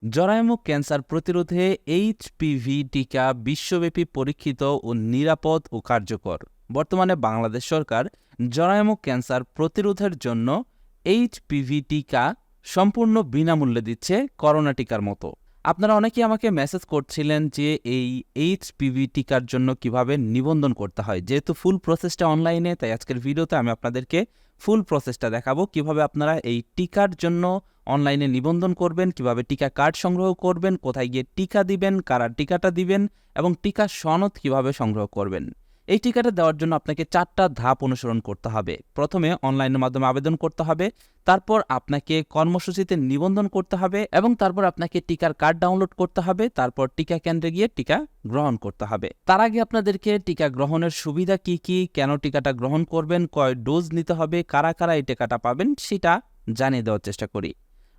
জরায়ুমুখ cancer প্রতিরোধে HPV টিকা বিশ্বব্যাপী পরীক্ষিত ও নিরাপদ ও কার্যকর। বর্তমানে বাংলাদেশ সরকার জরায়ুমুখ ক্যান্সার প্রতিরোধের জন্য এইচপিভি টিকা সম্পূর্ণ বিনামূল্যে দিচ্ছে করোনা টিকার মতো। আপনারা অনেকেই আমাকে মেসেজ করছিলেন যে এই এইচপিভি টিকার জন্য কিভাবে নিবন্ধন করতে হয়। যেহেতু ফুল প্রসেসটা অনলাইনে, তাই আজকের ভিডিওতে আমি আপনাদেরকে ফুল প্রসেসটা দেখাবো, কিভাবে আপনারা এই টিকার জন্য অনলাইনে নিবন্ধন করবেন, কিভাবে টিকা কার্ড সংগ্রহ করবেন, কোথায় গিয়ে টিকা দিবেন, কারা টিকাটা দিবেন এবং টিকা সনদ কিভাবে সংগ্রহ করবেন। এই টিকাটা দেওয়ার জন্য আপনাকে 4টা ধাপ অনুসরণ করতে হবে। প্রথমে অনলাইনের মাধ্যমে আবেদন করতে হবে, তারপর আপনাকে কর্মসূচিতে নিবন্ধন করতে হবে এবং তারপর আপনাকে টিকার কার্ড ডাউনলোড করতে হবে, তারপর টিকা কেন্দ্রে গিয়ে টিকা গ্রহণ করতে হবে। তার আগে আপনাদেরকে টিকা গ্রহণের সুবিধা কি কি, কেন টিকাটা গ্রহণ করবেন, কয় ডোজ নিতে হবে, কারা কারা এই টিকাটা পাবেন সেটা জানিয়ে দেওয়ার চেষ্টা করি।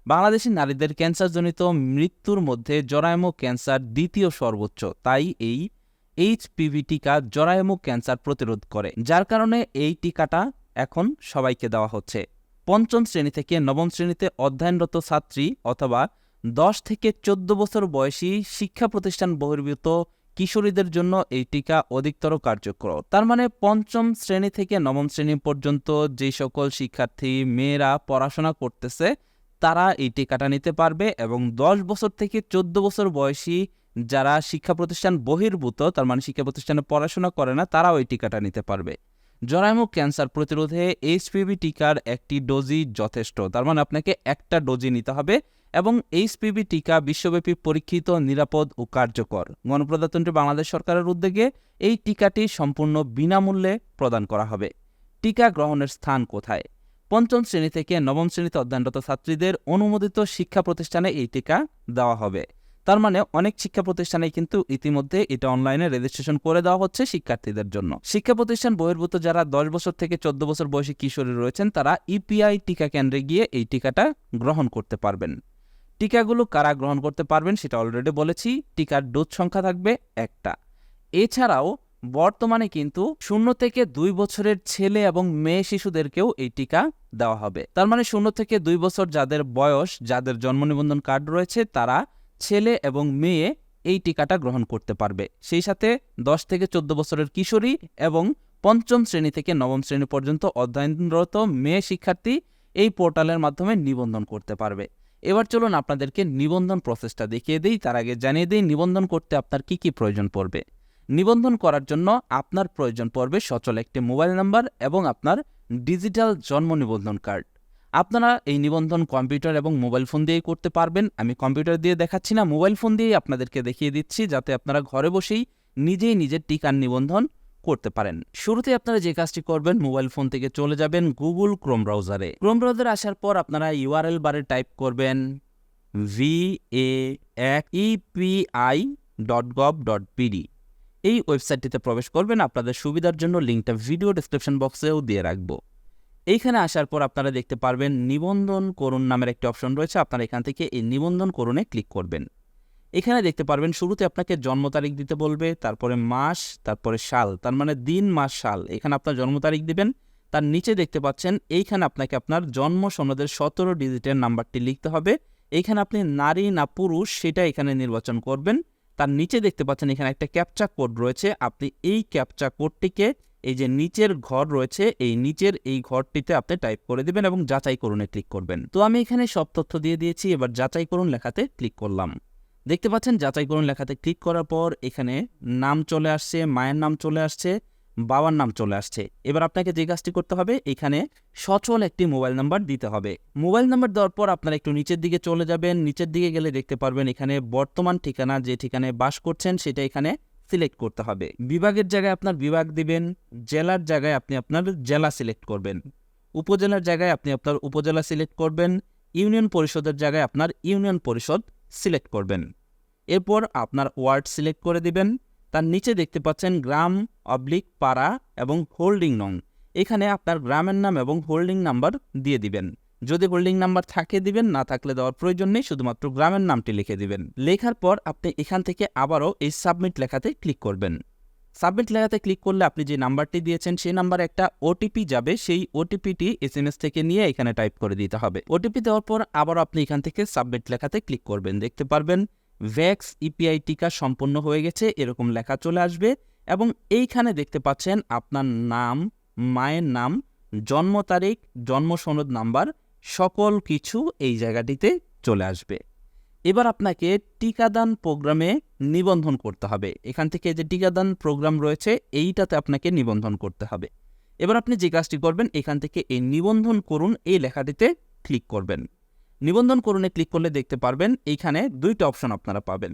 বাংলাদেশি নারীদের ক্যান্সারজনিত মৃত্যুর মধ্যে জরায়ুমুখ ক্যান্সার দ্বিতীয় সর্বোচ্চ, তাই এই এইচপিভি টিকা জরায়ুমুখ ক্যান্সার প্রতিরোধ করে, যার কারণে এই টিকাটা এখন সবাইকে দেওয়া হচ্ছে। পঞ্চম শ্রেণী থেকে নবম শ্রেণীতে অধ্যয়নরত ছাত্রী অথবা 10 থেকে 14 বছর বয়সী শিক্ষা প্রতিষ্ঠান বহির্ভূত কিশোরীদের জন্য এই টিকা অধিকতর কার্যকর। তার মানে পঞ্চম শ্রেণী থেকে নবম শ্রেণী পর্যন্ত যে সকল শিক্ষার্থী মেয়েরা পড়াশোনা করতেছে তারা এই টিকাটা নিতে পারবে এবং 10 বছর থেকে 14 বছর বয়সী যারা শিক্ষা প্রতিষ্ঠান বহির্ভূত, তার মানে শিক্ষা প্রতিষ্ঠানে পড়াশোনা করে না, তারাও এই টিকাটা নিতে পারবে। জরায়ুমুখ ক্যান্সার প্রতিরোধে এইচপিভি টিকার একটি ডোজই যথেষ্ট, তার মানে আপনাকে একটা ডোজই নিতে হবে এবং এইচপিভি টিকা বিশ্বব্যাপী পরীক্ষিত, নিরাপদ ও কার্যকর। গণপ্রজাতন্ত্রী বাংলাদেশ সরকারের উদ্যোগে এই টিকাটি সম্পূর্ণ বিনামূল্যে প্রদান করা হবে। টিকা গ্রহণের স্থান কোথায়? পঞ্চম শ্রেণী থেকে নবম শ্রেণীতে অধ্যয়নরত ছাত্রীদের অনুমোদিত শিক্ষা প্রতিষ্ঠানে এই টিকা দেওয়া হবে। তার মানে অনেক শিক্ষা প্রতিষ্ঠানে কিন্তু ইতিমধ্যে এটা অনলাইনে রেজিস্ট্রেশন করে দেওয়া হচ্ছে শিক্ষার্থীদের জন্য। শিক্ষা প্রতিষ্ঠান বহির্ভূত যারা 10 বছর থেকে 14 বছর বয়সী কিশোরী রয়েছেন তারা ইপিআই টিকা কেন্দ্রে গিয়ে এই টিকাটা গ্রহণ করতে পারবেন। টিকাগুলো কারা গ্রহণ করতে পারবেন সেটা অলরেডি বলেছি। টিকার ডোজ সংখ্যা থাকবে একটা। এছাড়াও বর্তমানে কিন্তু 0 থেকে 2 বছরের ছেলে এবং মেয়ে শিশুদেরকেও এই টিকা দেওয়া হবে। তার মানে 0 থেকে 2 বছর যাদের বয়স, যাদের জন্ম নিবন্ধন কার্ড রয়েছে, তারা ছেলে এবং মেয়ে এই টিকাটা গ্রহণ করতে পারবে। সেই সাথে 10 থেকে 14 বছরের কিশোরী এবং পঞ্চম শ্রেণী থেকে নবম শ্রেণী পর্যন্ত অধ্যয়নরত মেয়ে শিক্ষার্থী এই পোর্টালের মাধ্যমে নিবন্ধন করতে পারবে। এবার চলুন আপনাদেরকে নিবন্ধন প্রসেসটা দেখিয়ে দিই। তার আগে জানিয়ে দিই নিবন্ধন করতে আপনার কি কি প্রয়োজন পড়বে। নিবন্ধন করার জন্য আপনার প্রয়োজন পড়বে সচল একটি মোবাইল নাম্বার এবং আপনার ডিজিটাল জন্ম নিবন্ধন কার্ড। আপনারা এই নিবন্ধন কম্পিউটার এবং মোবাইল ফোন দিয়েই করতে পারবেন। আমি কম্পিউটার দিয়ে দেখাচ্ছি না, মোবাইল ফোন দিয়েই আপনাদেরকে দেখিয়ে দিচ্ছি, যাতে আপনারা ঘরে বসেই নিজেই নিজের টিকার নিবন্ধন করতে পারেন। শুরুতে আপনারা যে কাজটি করবেন, মোবাইল ফোন থেকে চলে যাবেন গুগল ক্রোম ব্রাউজারে। ক্রোম ব্রাউজারে আসার পর আপনারা ইউআরএল বারে টাইপ করবেন vaepi.gov.pd। এই ওয়েবসাইটটিতে প্রবেশ করবেন। আপনাদের সুবিধার জন্য লিঙ্কটা ভিডিও ডেসক্রিপশন বক্সেও দিয়ে রাখবো। এইখানে আসার পর আপনারা দেখতে পারবেন নিবন্ধন করুন নামের একটি অপশন রয়েছে। আপনারা এখান থেকে এই নিবন্ধন করুনে ক্লিক করবেন। এখানে দেখতে পারবেন শুরুতে আপনাকে জন্ম তারিখ দিতে বলবে, তারপরে মাস, তারপরে সাল, তার মানে দিন, মাস, সাল। এখানে আপনার জন্ম তারিখ দিবেন। তার নিচে দেখতে পাচ্ছেন এইখানে আপনাকে আপনার জন্ম সনদের 17 ডিজিটের নাম্বারটি লিখতে হবে। এইখানে আপনি নারী না পুরুষ সেটা এখানে নির্বাচন করবেন। তার নিচে দেখতে পাচ্ছেন এখানে একটা ক্যাপচা কোড রয়েছে। আপনি এই ক্যাপচা কোডটিকে এই যে নিচের ঘর রয়েছে, এই নিচের এই ঘরটিতে আপনি টাইপ করে দিবেন এবং যাচাই করুনে ক্লিক করবেন। তো আমি এখানে সব তথ্য দিয়ে দিয়েছি, এবার যাচাই করুন লেখাতে ক্লিক করলাম। দেখতে পাচ্ছেন যাচাই করুন লেখাতে ক্লিক করার পর এখানে নাম চলে আসছে, মায়ের নাম চলে আসছে, বাবার নাম চলে আসছে। এবার আপনাকে যে কাজটি করতে হবে, এখানে সচল একটি মোবাইল নাম্বার দিতে হবে। মোবাইল নাম্বার দেওয়ার পর আপনারা একটু নিচের দিকে চলে যাবেন। নিচের দিকে গেলে দেখতে পারবেন এখানে বর্তমান ঠিকানা, যে ঠিকানায় বাস করছেন সেটা এখানে সিলেক্ট করতে হবে। বিভাগের জায়গায় আপনার বিভাগ দিবেন, জেলার জায়গায় আপনি আপনার জেলা সিলেক্ট করবেন, উপজেলার জায়গায় আপনি আপনার উপজেলা সিলেক্ট করবেন, ইউনিয়ন পরিষদের জায়গায় আপনার ইউনিয়ন পরিষদ সিলেক্ট করবেন। এরপর আপনার ওয়ার্ড সিলেক্ট করে দিবেন। তার নিচে দেখতে পাচ্ছেন গ্রাম পাড়া এবং হোল্ডিং নং। এখানে আপনার গ্রামের নাম এবং হোল্ডিং নাম্বার দিয়ে দিবেন। যদি হোল্ডিং নাম্বার থাকে দিবেন, না থাকলে দেওয়ার প্রয়োজন নেই, শুধুমাত্র গ্রামের নামটি লিখে দিবেন। লেখার পর আপনি এখান থেকে আবারও এই সাবমিট লেখাতে ক্লিক করবেন। সাবমিট লেখাতে ক্লিক করলে আপনি যে নাম্বারটি দিয়েছেন সেই নাম্বারে একটা ওটিপি যাবে, সেই ওটিপিটি SMS থেকে নিয়ে এখানে টাইপ করে দিতে হবে। ওটিপি দেওয়ার পর আবার আপনি এখান থেকে সাবমিট লেখাতে ক্লিক করবেন। দেখতে পারবেন ভ্যাক্স ইপিআই টিকা সম্পন্ন হয়ে গেছে এরকম লেখা চলে আসবে এবং এইখানে দেখতে পাচ্ছেন আপনার নাম, মায়ের নাম, জন্ম তারিখ, জন্ম সনদ নাম্বার সকল কিছু এই জায়গাটিতে চলে আসবে। এবার আপনাকে টিকাদান প্রোগ্রামে নিবন্ধন করতে হবে। এখান থেকে যে টিকাদান প্রোগ্রাম রয়েছে এইটাতে আপনাকে নিবন্ধন করতে হবে। এবার আপনি যে কাজটি করবেন এখান থেকে এই নিবন্ধন করুন এই লেখাটিতে ক্লিক করবেন। নিবন্ধন করুনে ক্লিক করলে দেখতে পারবেন এইখানে দুইটা অপশন আপনারা পাবেন।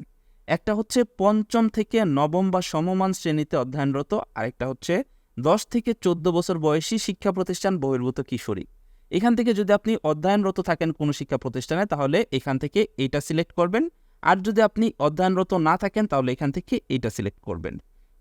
একটা হচ্ছে ৫ম থেকে ৯ম বা সমমান শ্রেণীতে অধ্যয়নরত, আরেকটা হচ্ছে ১০ থেকে ১৪ বছর বয়সী শিক্ষা প্রতিষ্ঠান বহির্ভূত কিশোরী। এখান থেকে যদি আপনি অধ্যয়নরত থাকেন কোনো শিক্ষা প্রতিষ্ঠানে তাহলে এখান থেকে এইটা সিলেক্ট করবেন, আর যদি আপনি অধ্যয়নরত না থাকেন তাহলে এখান থেকে এইটা সিলেক্ট করবেন।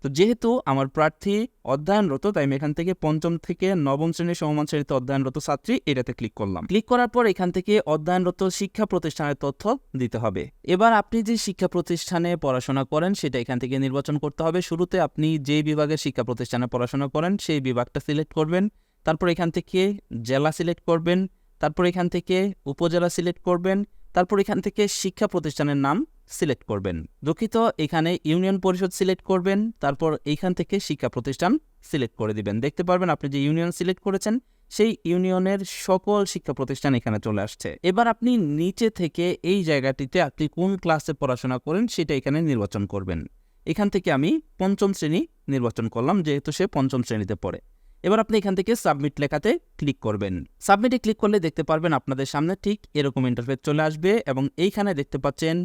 তো যেহেতু আমার প্রার্থী অধ্যয়নরত তাই আমি এখান থেকে ৫ম থেকে ৯ম শ্রেণীর সমমান শ্রেণীতে অধ্যয়নরত ছাত্রী এটাতে ক্লিক করলাম। ক্লিক করার পর এখান থেকে অধ্যয়নরত শিক্ষা প্রতিষ্ঠানের তথ্য দিতে হবে। এবার আপনি যে শিক্ষা প্রতিষ্ঠানে পড়াশোনা করেন সেটা এখান থেকে নির্বাচন করতে হবে। শুরুতে আপনি যে বিভাগের শিক্ষা প্রতিষ্ঠানে পড়াশোনা করেন সেই বিভাগটা সিলেক্ট করবেন, তারপর এখান থেকে জেলা সিলেক্ট করবেন, তারপর এখান থেকে উপজেলা সিলেক্ট করবেন, তারপর এখান থেকে শিক্ষা প্রতিষ্ঠানের নাম সিলেক্ট করবেন। দুঃখিত, এখানে ইউনিয়ন পরিষদ সিলেক্ট করবেন, তারপর এইখান থেকে শিক্ষা প্রতিষ্ঠান সিলেক্ট করে দিবেন। দেখতে পারবেন আপনি যে ইউনিয়ন সিলেক্ট করেছেন সেই ইউনিয়নের সকল শিক্ষা প্রতিষ্ঠান এখানে চলে আসছে। এবার আপনি নিচে থেকে এই জায়গাটিতে আপনি কোন ক্লাসে পড়াশোনা করেন সেটা এখানে নির্বাচন করবেন। এখান থেকে আমি ৫ম শ্রেণী নির্বাচন করলাম যেহেতু সে ৫ম শ্রেণীতে পড়ে। এবার আপনি এখান থেকে সাবমিট লেখাতে ক্লিক করবেন। সাবমিটে ক্লিক করলে দেখতে পারবেন আপনাদের সামনে ঠিক এরকম ইন্টারফেস চলে আসবে এবং এইখানে দেখতে পাচ্ছেন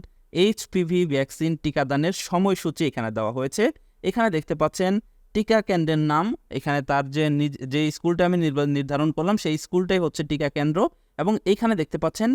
HPV ভ্যাকসিন টিকাদানের সময়সূচি এখানে দেওয়া হয়েছে। এখানে দেখতে পাচ্ছেন টিকা কেন্দ্রের নাম, এখানে তার যে স্কুলটা আমি নির্ধারণ করলাম সেই স্কুলটাই হচ্ছে টিকা কেন্দ্র এবং এইখানে দেখতে পাচ্ছেন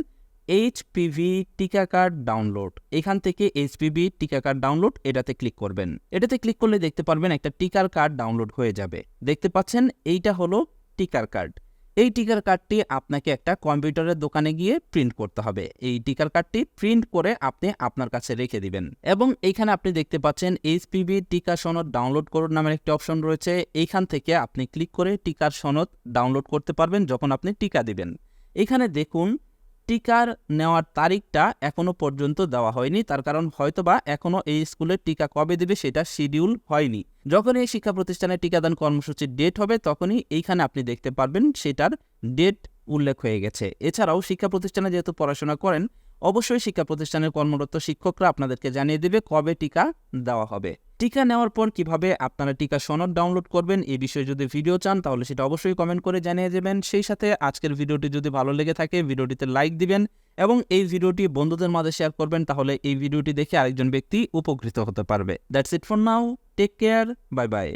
HPV টিকা কার্ড ডাউনলোড। এখান থেকে HPV টিকা কার্ড ডাউনলোড এটাতে ক্লিক করবেন। এটাতে ক্লিক করলে দেখতে পারবেন একটা টিকার কার্ড ডাউনলোড হয়ে যাবে। দেখতে পাচ্ছেন এইটা হলো টিকার কার্ড। এই টিকার কার্ডটি আপনাকে একটা কম্পিউটারের দোকানে গিয়ে প্রিন্ট করতে হবে। এই টিকার কার্ডটি প্রিন্ট করে আপনি আপনার কাছে রেখে দিবেন এবং এইখানে আপনি দেখতে পাচ্ছেন HPV টিকা সনদ ডাউনলোড করুন নামের একটি অপশন রয়েছে। এইখান থেকে আপনি ক্লিক করে টিকার সনদ ডাউনলোড করতে পারবেন যখন আপনি টিকা দিবেন। এখানে দেখুন টিকার নেওয়ার তারিখটা এখনো পর্যন্ত দেওয়া হয়নি, তার কারণ হয়তোবা এখনো এই স্কুলের টিকা কবে দেবে সেটা শিডিউল হয়নি। যখন এই শিক্ষা প্রতিষ্ঠানে টিকাদান কর্মসূচির ডেট হবে তখনই এইখানে আপনি দেখতে পারবেন সেটার ডেট উল্লেখ হয়ে গেছে। এছাড়াও শিক্ষা প্রতিষ্ঠানে যেহেতু পড়াশোনা করেন অবশ্যই শিক্ষা প্রতিষ্ঠানের কর্মরত শিক্ষকরা আপনাদেরকে জানিয়ে দেবে কবে টিকা দেওয়া হবে। টিকা নেওয়ার পর কিভাবে আপনারা টিকা সনদ ডাউনলোড করবেন এই বিষয়ে যদি ভিডিও চান তাহলে সেটা অবশ্যই কমেন্ট করে জানিয়ে দেবেন। সেই সাথে আজকের ভিডিওটি যদি ভালো লেগে থাকে ভিডিওটিতে লাইক দিবেন এবং এই ভিডিওটি বন্ধুদের মাঝে শেয়ার করবেন, তাহলে এই ভিডিওটি দেখে আরেকজন ব্যক্তি উপকৃত হতে পারবে। That's it for now, take care, bye by.